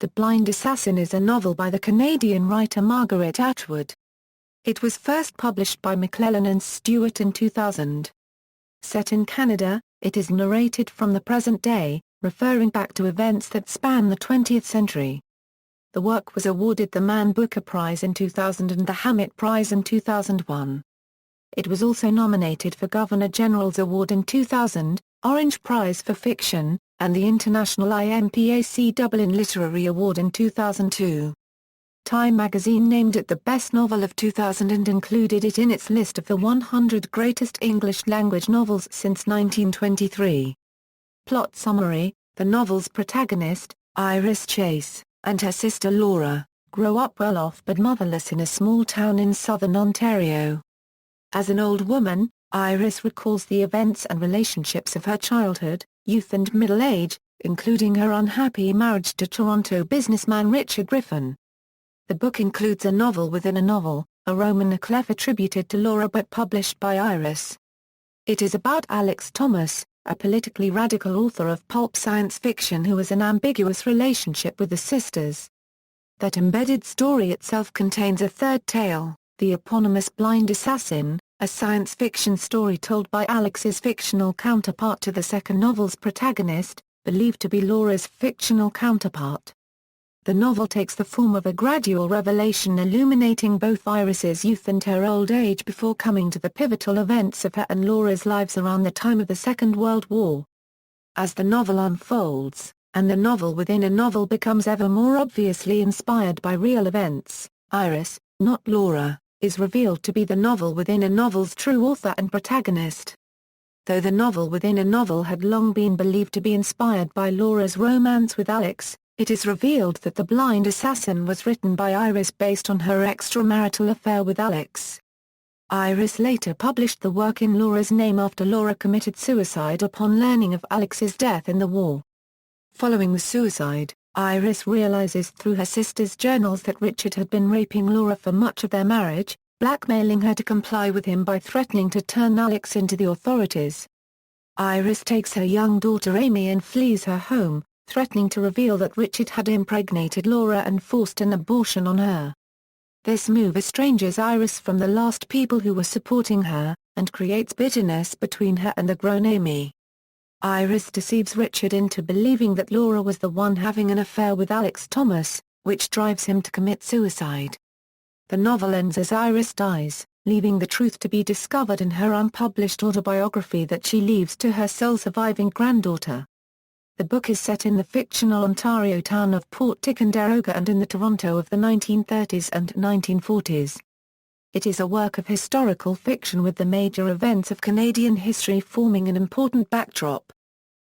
The Blind Assassin is a novel by the Canadian writer Margaret Atwood. It was first published by McClelland and Stewart in 2000. Set in Canada, it is narrated from the present day, referring back to events that span the 20th century. The work was awarded the Man Booker Prize in 2000 and the Hammett Prize in 2001. It was also nominated for Governor General's Award in 2000, Orange Prize for Fiction, and the International IMPAC Dublin Literary Award in 2002. Time magazine named it the best novel of 2000 and included it in its list of the 100 greatest English-language novels since 1923. Plot summary: the novel's protagonist, Iris Chase, and her sister Laura, grow up well-off but motherless in a small town in southern Ontario. As an old woman, Iris recalls the events and relationships of her childhood, youth and middle age, including her unhappy marriage to Toronto businessman Richard Griffin. The book includes a novel within a novel, a roman à clef attributed to Laura but published by Iris. It is about Alex Thomas, a politically radical author of pulp science fiction who has an ambiguous relationship with the sisters. That embedded story itself contains a third tale, the eponymous Blind Assassin, a science fiction story told by Alex's fictional counterpart to the second novel's protagonist, believed to be Laura's fictional counterpart. The novel takes the form of a gradual revelation illuminating both Iris's youth and her old age before coming to the pivotal events of her and Laura's lives around the time of the Second World War. As the novel unfolds, and the novel within a novel becomes ever more obviously inspired by real events, Iris, not Laura, is revealed to be the novel within a novel's true author and protagonist. Though the novel within a novel had long been believed to be inspired by Laura's romance with Alex, it is revealed that The Blind Assassin was written by Iris based on her extramarital affair with Alex. Iris later published the work in Laura's name after Laura committed suicide upon learning of Alex's death in the war. Following the suicide, Iris realizes through her sister's journals that Richard had been raping Laura for much of their marriage, blackmailing her to comply with him by threatening to turn Alex into the authorities. Iris takes her young daughter Amy and flees her home, threatening to reveal that Richard had impregnated Laura and forced an abortion on her. This move estranges Iris from the last people who were supporting her, and creates bitterness between her and the grown Amy. Iris deceives Richard into believing that Laura was the one having an affair with Alex Thomas, which drives him to commit suicide. The novel ends as Iris dies, leaving the truth to be discovered in her unpublished autobiography that she leaves to her sole surviving granddaughter. The book is set in the fictional Ontario town of Port Ticonderoga and in the Toronto of the 1930s and 1940s. It is a work of historical fiction with the major events of Canadian history forming an important backdrop.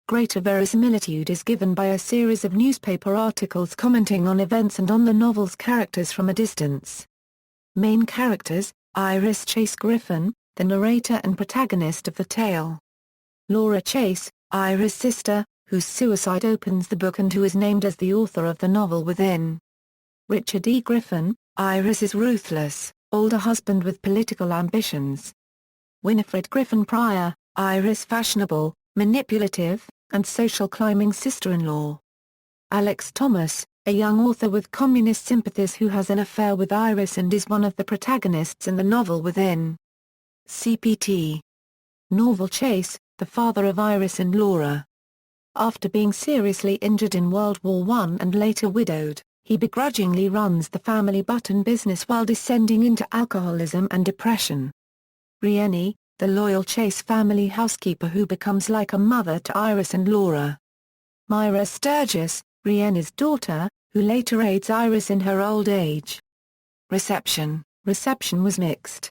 Greater verisimilitude is given by a series of newspaper articles commenting on events and on the novel's characters from a distance. Main characters: Iris Chase Griffin, the narrator and protagonist of the tale. Laura Chase, Iris' sister, whose suicide opens the book and who is named as the author of the novel within. Richard E. Griffin, Iris' ruthless, older husband with political ambitions. Winifred Griffin Pryor, Iris' fashionable, manipulative, and social climbing sister-in-law. Alex Thomas, a young author with communist sympathies who has an affair with Iris and is one of the protagonists in the novel within. CPT. Norval Chase, the father of Iris and Laura. After being seriously injured in World War I and later widowed, he begrudgingly runs the family button business while descending into alcoholism and depression. Rieni, the loyal Chase family housekeeper who becomes like a mother to Iris and Laura. Myra Sturgis, Rieni's daughter, who later aids Iris in her old age. Reception was mixed.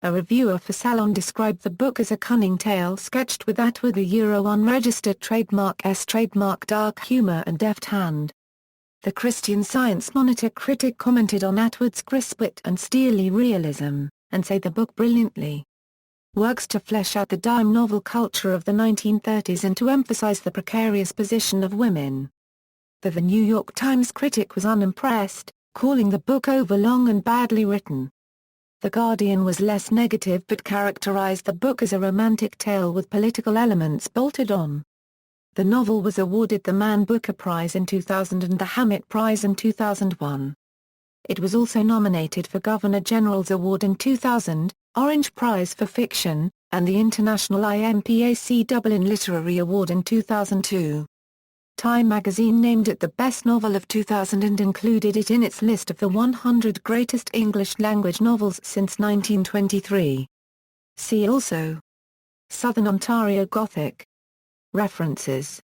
A reviewer for Salon described the book as a cunning tale sketched with Atwood unregistered trademark dark humor and deft hand. The Christian Science Monitor critic commented on Atwood's crisp wit and steely realism, and say the book brilliantly works to flesh out the dime novel culture of the 1930s and to emphasize the precarious position of women. Though the New York Times critic was unimpressed, calling the book overlong and badly written. The Guardian was less negative but characterized the book as a romantic tale with political elements bolted on. The novel was awarded the Man Booker Prize in 2000 and the Hammett Prize in 2001. It was also nominated for Governor General's Award in 2000, Orange Prize for Fiction, and the International IMPAC Dublin Literary Award in 2002. Time magazine named it the best novel of 2000 and included it in its list of the 100 greatest English-language novels since 1923. See also: Southern Ontario Gothic. References